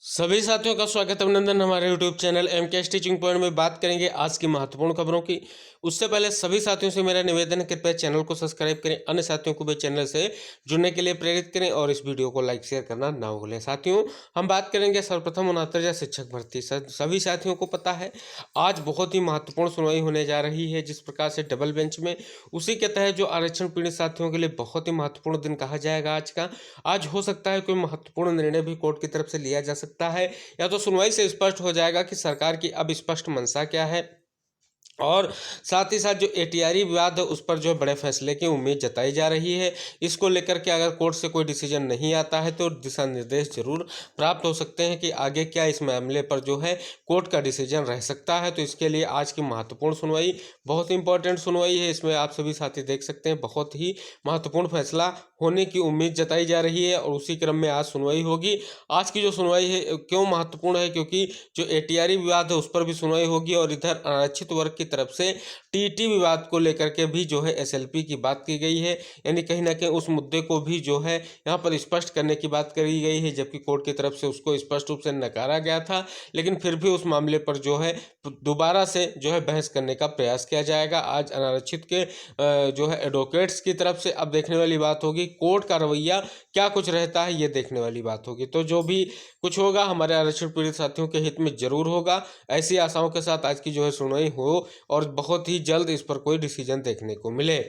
सभी साथियों का स्वागत अभिनंदन हमारे YouTube channel MK teaching point में बात करेंगे आज की महत्वपूर्ण खबरों की। उससे पहले सभी साथियों से मेरा निवेदन है, कृपया चैनल को सब्सक्राइब करें, अन्य साथियों को भी चैनल से जुड़ने के लिए प्रेरित करें और इस वीडियो को लाइक शेयर करना ना भूलें। साथियों, हम बात करेंगे सर्वप्रथम 69 शिक्षक भर्ती। सभी साथियों को पता है आज बहुत ही महत्वपूर्ण सुनवाई होने जा रही है, जिस प्रकार से डबल बेंच में उसी के तहत जो आरक्षण पीड़ित साथियों के लिए बहुत ही महत्वपूर्ण दिन कहा जाएगा आज का। आज हो सकता है कोई महत्वपूर्ण निर्णय भी कोर्ट की तरफ से लिया जा सकता है, या तो सुनवाई से स्पष्ट हो जाएगा कि सरकार की अब स्पष्ट मंशा क्या है, और साथ ही साथ जो एटीआरई विवाद है उस पर जो बड़े फैसले की उम्मीद जताई जा रही है। इसको लेकर के अगर कोर्ट से कोई डिसीजन नहीं आता है तो दिशा निर्देश जरूर प्राप्त हो सकते हैं कि आगे क्या इस मामले पर जो है कोर्ट का डिसीजन रह सकता है। तो इसके लिए आज की महत्वपूर्ण सुनवाई बहुत इंपॉर्टेंट सुनवाई है। इसमें आप सभी साथी देख सकते हैं बहुत ही महत्वपूर्ण फैसला होने की उम्मीद जताई जा रही है, और उसी क्रम में आज सुनवाई होगी। आज की जो सुनवाई है क्यों महत्वपूर्ण है, क्योंकि जो एटीआरई विवाद है उस पर भी सुनवाई होगी, और इधर आरक्षित वर्ग की तरफ से टीटी विवाद को लेकर के भी जो है एसएलपी की बात की गई है, यानी कहीं ना कहीं उस मुद्दे को भी जो है यहाँ पर स्पष्ट करने की बात करी गई है, जबकि कोर्ट की तरफ से उसको स्पष्ट रूप से नकारा गया था। लेकिन फिर भी उस मामले पर जो है दोबारा से जो है बहस करने का प्रयास किया जाएगा आज अनारक्षित के जो है एडवोकेट्स की तरफ से। अब देखने वाली बात होगी कोर्ट का रवैया क्या कुछ रहता है, ये देखने वाली बात होगी। तो जो भी कुछ होगा हमारे आरक्षण पीड़ित साथियों के हित में जरूर होगा। ऐसी आशाओं के साथ आज की जो है सुनवाई हो और बहुत ही जल्द इस पर कोई डिसीजन देखने को मिले।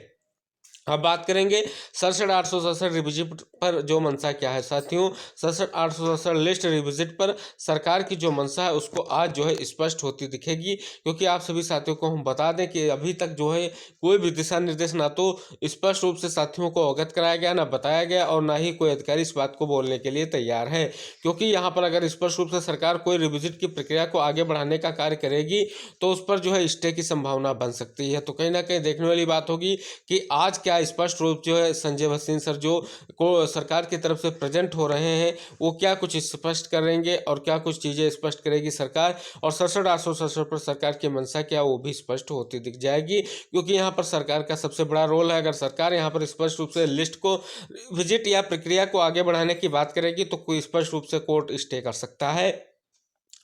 अब बात करेंगे 67,867 रिविजिट पर जो मंशा क्या है। साथियों, 67,867 लिस्ट रिविजिट पर सरकार की जो मंशा है उसको आज जो है स्पष्ट होती दिखेगी, क्योंकि आप सभी साथियों को हम बता दें कि अभी तक जो है कोई भी दिशा निर्देश ना तो स्पष्ट रूप से साथियों को अवगत कराया गया, ना बताया गया, और ना ही कोई अधिकारी इस बात को बोलने के लिए तैयार है। क्योंकि यहाँ पर अगर स्पष्ट रूप से सरकार कोई रिविजिट की प्रक्रिया को आगे बढ़ाने का कार्य करेगी तो उस पर जो है स्टे की संभावना बन सकती है। तो कहीं ना कहीं देखने वाली बात होगी कि आज क्या स्पष्ट रूप जो है संजय भसीन सर जो को सरकार की तरफ से प्रेजेंट हो रहे हैं वो क्या कुछ स्पष्ट करेंगे और क्या कुछ चीज़ें स्पष्ट करेगी सरकार, और 67,867 पर सरकार की मंशा क्या वो भी स्पष्ट होती दिख जाएगी। क्योंकि यहाँ पर सरकार का सबसे बड़ा रोल है। अगर सरकार यहाँ पर स्पष्ट रूप से लिस्ट को विजिट या प्रक्रिया को आगे बढ़ाने की बात करेगी तो कोई स्पष्ट रूप से कोर्ट स्टे कर सकता है,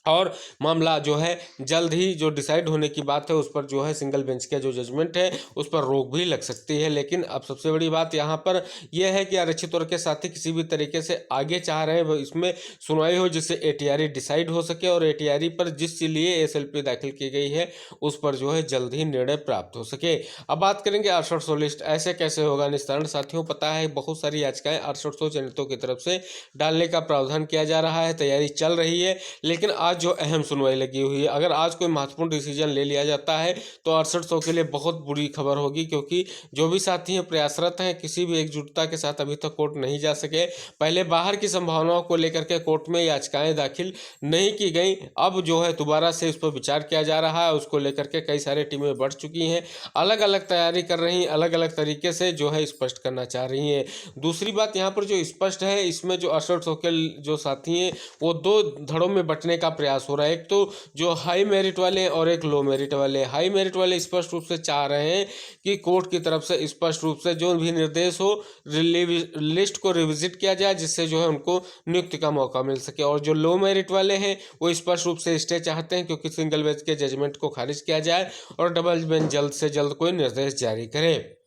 और मामला जो है जल्द ही जो डिसाइड होने की बात है उस पर जो है सिंगल बेंच का जो जजमेंट है उस पर रोक भी लग सकती है। लेकिन अब सबसे बड़ी बात यहाँ पर यह है कि आरक्षित वर्ग के साथी किसी भी तरीके से आगे चाह रहे हैं वो इसमें सुनवाई हो, जिससे एटीआरई डिसाइड हो सके, और एटीआरई पर जिस लिए एसएलपी दाखिल की गई है उस पर जो है जल्द ही निर्णय प्राप्त हो सके। अब बात करेंगे 6800 लिस्ट ऐसे कैसे होगा निस्तारण। साथियों, पता है बहुत सारी याचिकाएं 6800 चयनितों की तरफ से डालने का प्रावधान किया जा रहा है, तैयारी चल रही है। लेकिन आज जो अहम सुनवाई लगी हुई है, अगर आज कोई महत्वपूर्ण डिसीजन ले लिया जाता है तो 6800 के लिए बहुत बुरी खबर होगी, क्योंकि जो भी साथी हैं प्रयासरत हैं किसी भी एकजुटता के साथ अभी तक कोर्ट नहीं जा सके। पहले बाहर की संभावनाओं को लेकर के कोर्ट में याचिकाएं दाखिल नहीं की गई, अब जो है दोबारा से इस पर विचार किया जा रहा है। उसको लेकर के कई सारी टीमें बढ़ चुकी हैं, अलग अलग तैयारी कर रही हैं, अलग अलग तरीके से जो है स्पष्ट करना चाह रही हैं। दूसरी बात यहाँ पर जो स्पष्ट है, इसमें जो 6800 के जो साथी हैं वो दो धड़ों में बंटने का प्रयास हो रहा है। एक तो जो हाई मेरिट वाले और एक लो मेरिट वाले। हाई मेरिट वाले स्पष्ट रूप से चाह रहे हैं कि कोर्ट की तरफ से स्पष्ट रूप से जो भी निर्देश हो लिस्ट को रिविजिट किया जाए, जिससे जो है उनको नियुक्ति का मौका मिल सके। और जो लो मेरिट वाले हैं वो स्पष्ट रूप से स्टे चाहते हैं, क्योंकि सिंगल बेंच के जजमेंट को खारिज किया जाए और डबल बेंच जल्द से जल्द कोई निर्देश जारी करे।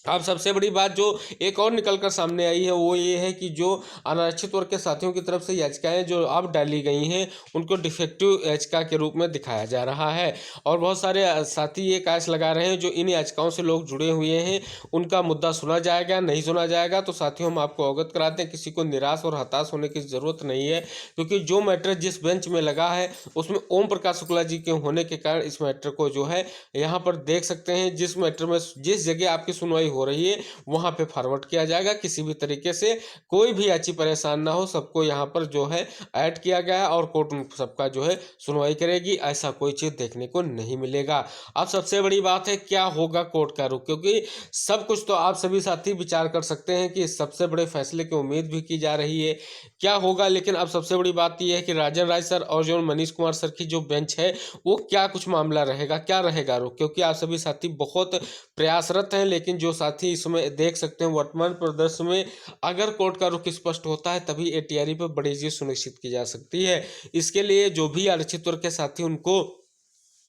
अब सबसे बड़ी बात जो एक और निकलकर सामने आई है वो ये है कि जो अनारक्षित वर्ग के साथियों की तरफ से याचिकाएं जो अब डाली गई हैं उनको डिफेक्टिव याचिका के रूप में दिखाया जा रहा है, और बहुत सारे साथी ये कायस लगा रहे हैं जो इन याचिकाओं से लोग जुड़े हुए हैं उनका मुद्दा सुना जाएगा नहीं सुना जाएगा। तो साथियों, हम आपको अवगत कराते हैं किसी को निराश और हताश होने की ज़रूरत नहीं है, क्योंकि जो मैटर जिस बेंच में लगा है उसमें ओम प्रकाश शुक्ला जी के होने के कारण इस मैटर को जो है यहाँ पर देख सकते हैं, जिस मैटर में जिस जगह आपकी सुनवाई हो रही है वहां पे फॉरवर्ड किया जाएगा। किसी भी तरीके से कोई भी याची परेशान ना हो, सबको यहाँ पर जो है ऐड किया गया है और कोर्ट सबका जो है सुनवाई करेगी। ऐसा कोई चीज देखने को नहीं मिलेगा। अब सबसे बड़ी बात है क्या होगा कोर्ट का रुख, क्योंकि सब कुछ तो आप सभी साथी विचार कर सकते हैं कि सबसे बड़े फैसले की उम्मीद भी की जा रही है क्या होगा। लेकिन अब सबसे बड़ी बात यह है कि राजन राय सर और जो मनीष कुमार सर की जो बेंच है वो क्या कुछ मामला रहेगा, क्या रहेगा रुख, क्योंकि आप सभी साथी बहुत प्रयासरत हैं। लेकिन जो साथ ही इसमें देख सकते हैं वर्तमान परिदृश्य में अगर कोर्ट का रुख स्पष्ट होता है तभी एटीआरई पर बड़ी जीत सुनिश्चित की जा सकती है। इसके लिए जो भी आरक्षित वर्ग के साथी उनको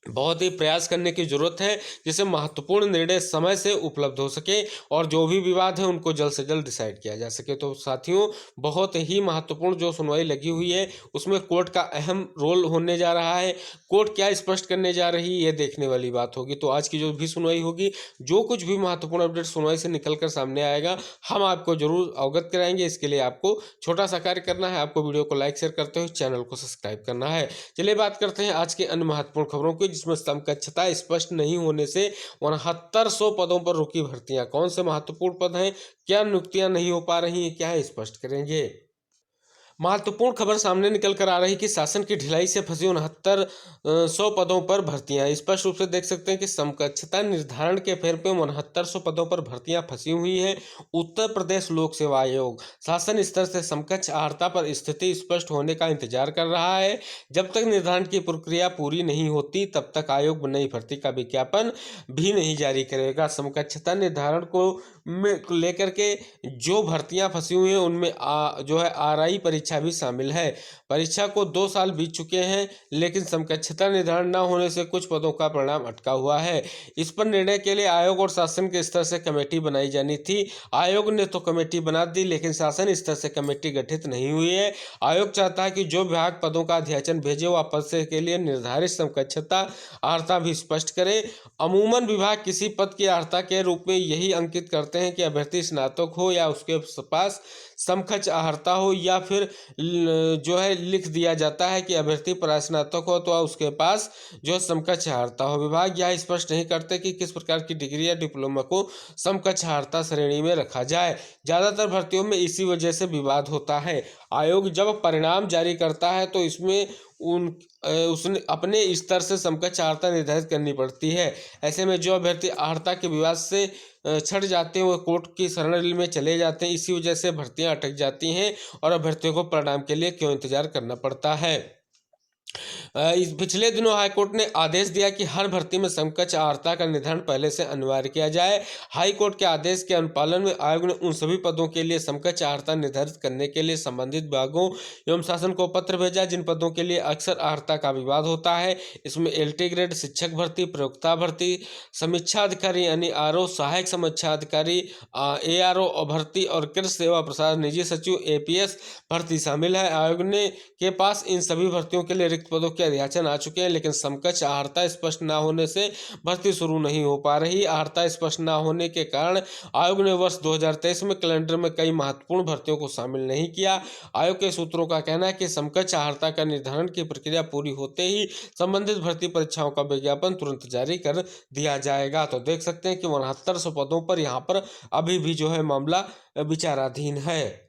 बहुत ही प्रयास करने की जरूरत है जिससे महत्वपूर्ण निर्णय समय से उपलब्ध हो सके और जो भी विवाद है उनको जल्द से जल्द डिसाइड किया जा सके। तो साथियों, बहुत ही महत्वपूर्ण जो सुनवाई लगी हुई है उसमें कोर्ट का अहम रोल होने जा रहा है। कोर्ट क्या स्पष्ट करने जा रही है ये देखने वाली बात होगी। तो आज की जो भी सुनवाई होगी, जो कुछ भी महत्वपूर्ण अपडेट सुनवाई से निकल कर सामने आएगा, हम आपको जरूर अवगत कराएंगे। इसके लिए आपको छोटा सा कार्य करना है, आपको वीडियो को लाइक शेयर करते हुए चैनल को सब्सक्राइब करना है। चलिए बात करते हैं आज के अन्य महत्वपूर्ण खबरों की, जिसमें समकक्षता स्पष्ट नहीं होने से 6900 पदों पर रुकी भर्तियां। कौन से महत्वपूर्ण पद हैं, क्या नियुक्तियां नहीं हो पा रही हैं, क्या है स्पष्ट करेंगे। महत्वपूर्ण खबर सामने निकल कर आ रही कि शासन की ढिलाई से फंसी 6900 पदों पर भर्तियां। स्पष्ट रूप से देख सकते हैं कि समकक्षता निर्धारण के फेर पे 6900 पदों पर भर्तियां फंसी हुई हैं। उत्तर प्रदेश लोक सेवा आयोग शासन स्तर से समकक्ष अर्हता पर स्थिति स्पष्ट होने का इंतजार कर रहा है। जब तक निर्धारण की प्रक्रिया पूरी नहीं होती तब तक आयोग नई भर्ती का विज्ञापन भी नहीं जारी करेगा। समकक्षता निर्धारण को लेकर के जो भर्तियां फंसी हुई हैं उनमें जो है आरआई परीक्षा भी शामिल है। परीक्षा को 2 साल बीत चुके हैं लेकिन समकक्षता निर्धारण न होने से कुछ पदों का परिणाम अटका हुआ है। इस पर निर्णय के लिए आयोग और शासन के स्तर से कमेटी बनाई जानी थी। आयोग ने तो कमेटी बना दी लेकिन शासन स्तर से कमेटी गठित नहीं हुई है। आयोग चाहता है कि जो विभाग पदों का अध्याचन भेजे वह पद से के लिए निर्धारित समकक्षता अर्हता भी स्पष्ट करे। अमूमन विभाग किसी पद की अर्हता के रूप में यही अंकित करते हैं कि अभ्यर्थी स्नातक हो या उसके पास समकक्ष अर्हता हो, या फिर जो है लिख दिया जाता है कि अभ्यर्थी परास्नातक हो तो उसके पास जो समकक्ष अर्हता हो। विभाग यह स्पष्ट नहीं करते कि किस प्रकार की डिग्री या डिप्लोमा को समकक्ष अर्हता श्रेणी में रखा जाए। ज्यादातर भर्तियों में इसी वजह से विवाद होता है। आयोग जब परिणाम जारी करता है तो इसमें उसने अपने स्तर से समकक्ष अर्हता निर्धारित करनी पड़ती है। ऐसे में जो अभ्यर्थी अर्हता के विवाद से छट जाते हैं वो कोर्ट की शरण में चले जाते हैं। इसी वजह से भर्तियां अटक जाती हैं और अभ्यर्थियों को परिणाम के लिए क्यों इंतजार करना पड़ता है। इस पिछले दिनों हाईकोर्ट ने आदेश दिया कि हर भर्ती में समकक्ष अर्हता का निर्धारण पहले से अनिवार्य किया जाए। हाईकोर्ट के आदेश के अनुपालन में आयोग ने उन सभी पदों के लिए समकक्ष अर्हता निर्धारित करने के लिए संबंधित विभागों एवं शासन को पत्र भेजा जिन पदों के लिए अक्सर अर्हता का विवाद होता है। इसमें एलटी ग्रेड शिक्षक भर्ती, प्रयोक्ता भर्ती, समीक्षा अधिकारी यानी आरओ, सहायक समीक्षा अधिकारी एआरओ भर्ती और कृषि सेवा प्रसाद निजी सचिव एपीएस भर्ती शामिल है। आयोग ने के पास इन सभी भर्तियों के लिए रिक्त पदों के अध्याचन आ चुके हैं लेकिन समकक्ष अर्हता स्पष्ट न होने से भर्ती शुरू नहीं हो पा रही। अर्हता स्पष्ट न होने के कारण आयोग ने वर्ष 2023 में कैलेंडर में कई महत्वपूर्ण भर्तियों को शामिल नहीं किया। आयोग के सूत्रों का कहना है कि समकक्ष अर्हता का निर्धारण की प्रक्रिया पूरी होते ही संबंधित भर्ती परीक्षाओं का विज्ञापन तुरंत जारी कर दिया जाएगा। तो देख सकते हैं कि 6900 पदों पर यहाँ पर अभी भी जो है मामला विचाराधीन है।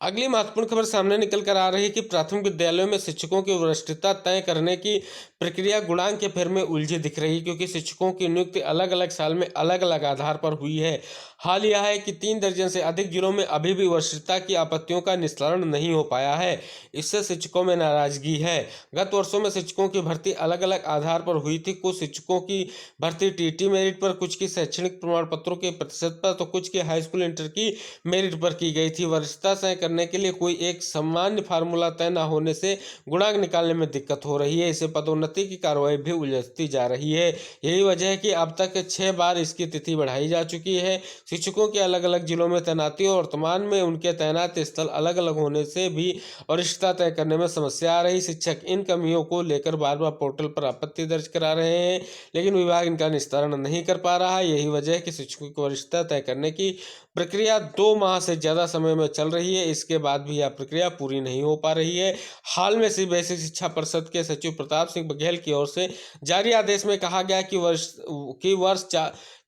अगली महत्वपूर्ण खबर सामने निकल कर आ रही है कि प्राथमिक विद्यालयों में शिक्षकों की वरिष्ठता तय करने की प्रक्रिया गुणांक के फेर में उलझी दिख रही है, क्योंकि शिक्षकों की नियुक्ति अलग अलग साल में अलग अलग आधार पर हुई है। हाल यह है कि 3 दर्जन से अधिक जिलों में अभी भी वरिष्ठता की आपत्तियों का निस्तारण नहीं हो पाया है। इससे शिक्षकों में नाराजगी है। गत वर्षों में शिक्षकों की भर्ती अलग अलग आधार पर हुई थी। कुछ शिक्षकों की भर्ती टीटी मेरिट पर, कुछ की शैक्षणिक प्रमाण पत्रों के प्रतिशत पर, तो कुछ की हाई स्कूल इंटर की मेरिट पर की गई थी। वरिष्ठता तय करने के लिए कोई एक सामान्य फार्मूला तय न होने से गुणांक निकालने में दिक्कत हो रही है। इससे पदोन्नति की कार्रवाई भी उलझती जा रही है। यही वजह है कि अब तक 6 बार इसकी तिथि बढ़ाई जा चुकी है। शिक्षकों के अलग अलग जिलों में तैनाती और वर्तमान में उनके तैनात स्थल अलग अलग होने से भी वरिष्ठता तय करने में समस्या आ रही। शिक्षक इन कमियों को लेकर बार बार पोर्टल पर आपत्ति दर्ज करा रहे हैं लेकिन विभाग इनका निस्तारण नहीं कर पा रहा है। यही वजह है कि शिक्षकों की वरिष्ठता तय करने की प्रक्रिया 2 माह से ज़्यादा समय में चल रही है। इसके बाद भी यह प्रक्रिया पूरी नहीं हो पा रही है। हाल में बेसिक शिक्षा परिषद के सचिव प्रताप सिंह बघेल की ओर से जारी आदेश में कहा गया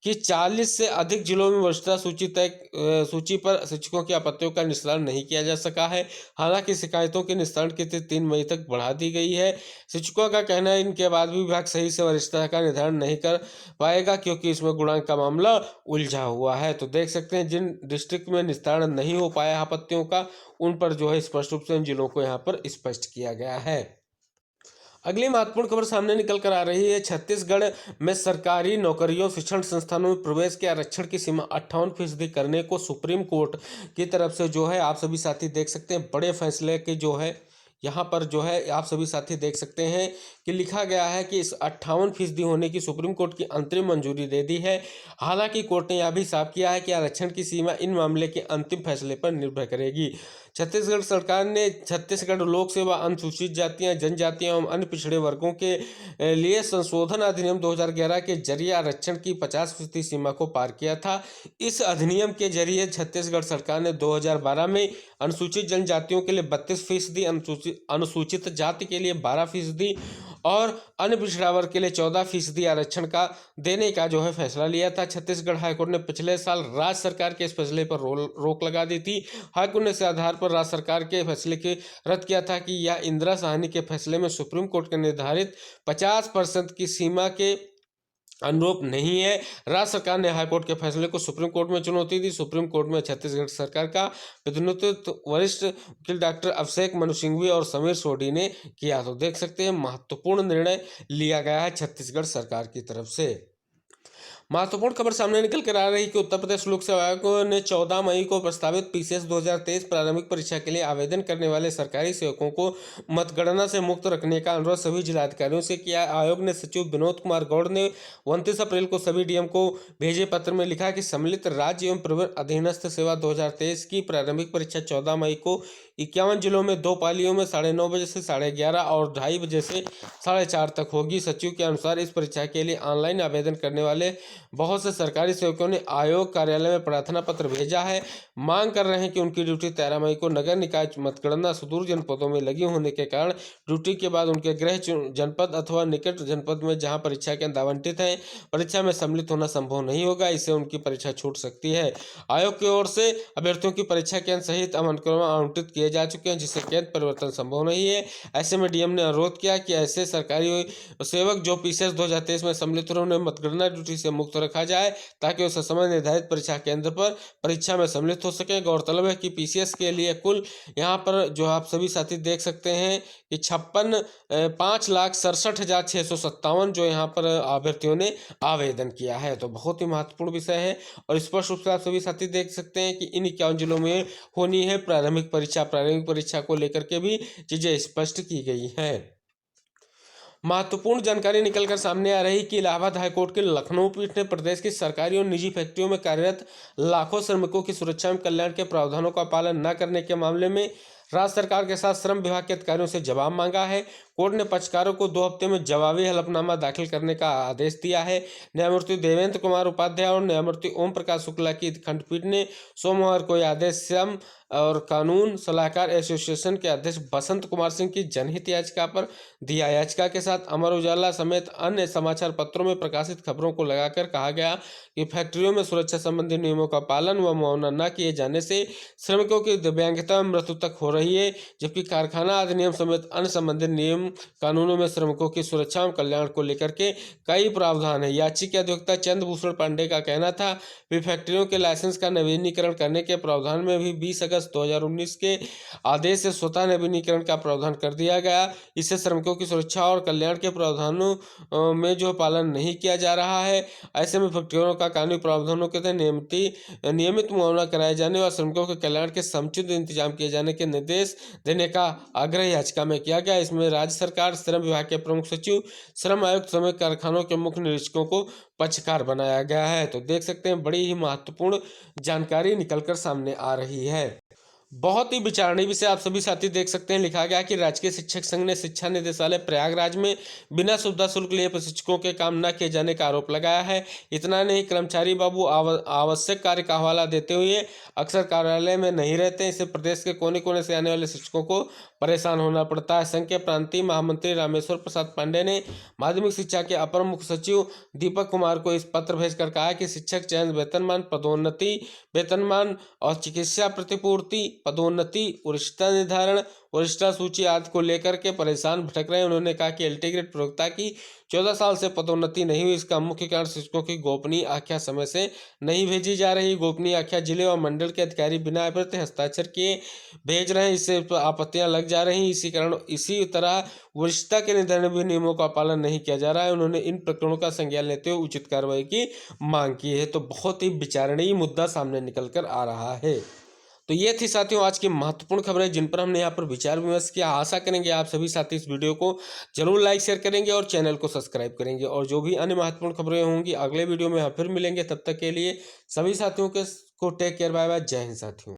कि 40 से अधिक जिलों में वरिष्ठता सूची पर शिक्षकों की आपत्तियों का निस्तारण नहीं किया जा सका है। हालांकि शिकायतों के निस्तारण की तिथि 3 मई तक बढ़ा दी गई है। शिक्षकों का कहना है इनके बाद भी विभाग सही से वरिष्ठता का निर्धारण नहीं कर पाएगा क्योंकि इसमें गुणांक का मामला उलझा हुआ है। तो देख सकते हैं जिन डिस्ट्रिक्ट में निस्तारण नहीं हो पाया आपत्तियों का, उन पर जो है स्पष्ट रूप से इन जिलों को यहाँ पर स्पष्ट किया गया है। अगली महत्वपूर्ण खबर सामने निकल कर आ रही है। छत्तीसगढ़ में सरकारी नौकरियों शिक्षण संस्थानों में प्रवेश के आरक्षण की सीमा 58% करने को सुप्रीम कोर्ट की तरफ से जो है आप सभी साथी देख सकते हैं बड़े फैसले के जो है यहाँ पर जो है आप सभी साथी देख सकते हैं कि लिखा गया है कि इस 58% होने की सुप्रीम कोर्ट की अंतरिम मंजूरी दे दी है। हालांकि कोर्ट ने यह भी साफ किया है कि आरक्षण की सीमा इन मामले के अंतिम फैसले पर निर्भर करेगी। छत्तीसगढ़ सरकार ने छत्तीसगढ़ लोक सेवा अनुसूचित जातियां जनजातियां एवं अन्य पिछड़े वर्गों के लिए संशोधन अधिनियम 2011 के जरिए आरक्षण की 50% सीमा को पार किया था। इस अधिनियम के जरिए छत्तीसगढ़ सरकार ने 2012 में अनुसूचित जनजातियों के लिए 32%, अनुसूचित जाति के लिए 12% और अन्य पिछड़ा वर्ग के लिए 14% आरक्षण का देने का जो है फैसला लिया था। छत्तीसगढ़ हाईकोर्ट ने पिछले साल राज्य सरकार के इस फैसले पर रोक लगा दी थी। हाईकोर्ट ने इस आधार पर राज्य सरकार के फैसले के रद्द किया था कि यह इंदिरा साहनी के फैसले में सुप्रीम कोर्ट के निर्धारित 50% की सीमा के अनुरूप नहीं है। राज्य सरकार ने हाईकोर्ट के फैसले को सुप्रीम कोर्ट में चुनौती दी। सुप्रीम कोर्ट में छत्तीसगढ़ सरकार का प्रतिनिधित्व वरिष्ठ वकील डॉक्टर अभिषेक मनु सिंघवी और समीर सोढी ने किया। तो देख सकते हैं महत्वपूर्ण निर्णय लिया गया है छत्तीसगढ़ सरकार की तरफ से। महत्वपूर्ण खबर सामने निकल कर आ रही है कि उत्तर प्रदेश लोक सेवा आयोग ने 14 मई को प्रस्तावित पीसीएस 2023 प्रारंभिक परीक्षा के लिए आवेदन करने वाले सरकारी सेवकों को मतगणना से मुक्त रखने का अनुरोध सभी जिलाधिकारियों से किया। आयोग ने सचिव विनोद कुमार गौड़ ने 29 अप्रैल को सभी डीएम को भेजे पत्र में लिखा कि सम्मिलित राज्य एवं प्रवर अधीनस्थ सेवा 2023 की प्रारंभिक परीक्षा 14 मई को 51 जिलों में 2 पालियों में 9:30 बजे से 11:30 और 2:30 बजे से 4:30 तक होगी। सचिव के अनुसार इस परीक्षा के लिए ऑनलाइन आवेदन करने वाले बहुत से सरकारी सेवकों ने आयोग कार्यालय में प्रार्थना पत्र भेजा है। मांग कर रहे हैं कि उनकी ड्यूटी 13 मई को नगर निकाय मतगणना सुदूर जनपदों में लगी होने के कारण ड्यूटी के बाद उनके गृह जनपद अथवा निकट जनपद में जहां परीक्षा केंद्र आवंटित है परीक्षा में सम्मिलित होना संभव नहीं होगा। इससे उनकी परीक्षा छूट सकती है। आयोग की ओर से अभ्यर्थियों की परीक्षा केंद्र सहित अनुक्रम आवंटित किए जा चुके हैं जिससे केंद्र परिवर्तन संभव नहीं है। ऐसे में डीएम ने अनुरोध किया कि ऐसे सरकारी सेवक जो पीसीएस 2023 में सम्मिलित हो उन्हें मतगणना ड्यूटी से मुक्त रखा जाए ताकि उस समय निर्धारित परीक्षा केंद्र पर परीक्षा में सम्मिलित हो सके। गौरतलब है कि पीसीएस के लिए कुल यहाँ पर जो आप सभी साथी देख सकते हैं कि 5,67,657 जो यहाँ पर अभ्यर्थियों ने आवेदन किया है। तो बहुत ही महत्वपूर्ण विषय है और स्पष्ट रूप से आप सभी साथी देख सकते हैं कि इन 51 जिलों में होनी है प्रारंभिक परीक्षा। प्रारंभिक परीक्षा को लेकर के भी चीजें स्पष्ट की गई हैं। महत्वपूर्ण जानकारी निकलकर सामने आ रही कि इलाहाबाद हाईकोर्ट के लखनऊ पीठ ने प्रदेश की सरकारी और निजी फैक्ट्रियों में कार्यरत लाखों श्रमिकों की सुरक्षा एवं कल्याण के प्रावधानों का पालन न करने के मामले में राज्य सरकार के साथ श्रम विभाग के अधिकारियों से जवाब मांगा है। कोर्ट ने पक्षकारों को 2 हफ्ते में जवाबी हलफनामा दाखिल करने का आदेश दिया है। न्यायमूर्ति देवेंद्र कुमार उपाध्याय और न्यायमूर्ति ओम प्रकाश शुक्ला की खंडपीठ ने सोमवार को यह आदेश श्रम और कानून सलाहकार एसोसिएशन के अध्यक्ष बसंत कुमार सिंह की जनहित याचिका पर दिया। याचिका के साथ अमर उजाला समेत अन्य समाचार पत्रों में प्रकाशित खबरों को लगाकर कहा गया कि फैक्ट्रियों में सुरक्षा संबंधी नियमों का पालन व मुआवजा न किए जाने से श्रमिकों की दिव्यांगता में मृत्यु तक हो रही है, जबकि कारखाना अधिनियम समेत अन्य संबंधित नियम कानूनों में श्रमिकों की सुरक्षा और कल्याण को लेकर के कई प्रावधान है। याचिका के अधिवक्ता चंद्रभूषण पांडे का कहना था कि फैक्ट्रियों के लाइसेंस का नवीनीकरण करने के प्रावधान में भी 20 अगस्त 2019 के आदेश से स्वतः नवीनीकरण का प्रावधान कर दिया गया। इससे श्रमिकों की सुरक्षा और कल्याण के प्रावधानों में जो पालन नहीं किया जा रहा है, ऐसे में फैक्ट्रियों का कानूनी प्रावधानों के तहत नियमित मुआवजा कराए जाने और श्रमिकों के कल्याण के समुचित इंतजाम किए जाने के निर्देश देने का आग्रह याचिका में किया गया। इसमें राज्य सरकार, श्रम विभाग के प्रमुख सचिव, श्रम आयुक्त समेत कारखानों के मुख्य निरीक्षकों को पक्षकार बनाया गया है। तो देख सकते हैं बड़ी ही महत्वपूर्ण जानकारी निकलकर सामने आ रही है। बहुत ही विचारणीय विषय आप सभी साथी देख सकते हैं। लिखा गया कि राजकीय शिक्षक संघ ने शिक्षा निदेशालय प्रयागराज में बिना सुविधा शुल्क लिए प्रशिक्षकों के काम न किए जाने का आरोप लगाया है। इतना नहीं, कर्मचारी बाबू आवश्यक कार्य का हवाला देते हुए अक्सर कार्यालय में नहीं रहते। इससे प्रदेश के कोने कोने से आने वाले शिक्षकों को परेशान होना पड़ता है। संघ के प्रांतीय महामंत्री रामेश्वर प्रसाद पांडे ने माध्यमिक शिक्षा के अपर मुख्य सचिव दीपक कुमार को इस पत्र भेजकर कहा कि शिक्षक चयन, वेतनमान, पदोन्नति, वेतनमान और चिकित्सा प्रतिपूर्ति, पदोन्नति, वरिष्ठता निर्धारण, वरिष्ठता सूची आदि को लेकर के परेशान भटक रहे हैं। उन्होंने कहा कि एलटी ग्रेड प्रवक्ता की 14 साल से पदोन्नति नहीं हुई। इसका मुख्य कारण शिक्षकों की गोपनीय आख्या समय से नहीं भेजी जा रही। गोपनीय आख्या जिले और मंडल के अधिकारी बिना प्रति हस्ताक्षर किए भेज रहे हैं, इससे आपत्तियां लग जा रही। इसी तरह वरिष्ठता के निर्धारण भी नियमों का पालन नहीं किया जा रहा है। उन्होंने इन प्रकरणों का संज्ञान लेते हुए उचित कार्रवाई की मांग की है। तो बहुत ही विचारणीय मुद्दा सामने निकल कर आ रहा है। तो ये थी साथियों आज की महत्वपूर्ण खबरें जिन पर हमने यहाँ पर विचार विमर्श किया। आशा करेंगे आप सभी साथी इस वीडियो को जरूर लाइक शेयर करेंगे और चैनल को सब्सक्राइब करेंगे। और जो भी अन्य महत्वपूर्ण खबरें होंगी अगले वीडियो में फिर मिलेंगे। तब तक के लिए सभी साथियों को टेक केयर, बाय बाय, जय हिंद साथियों।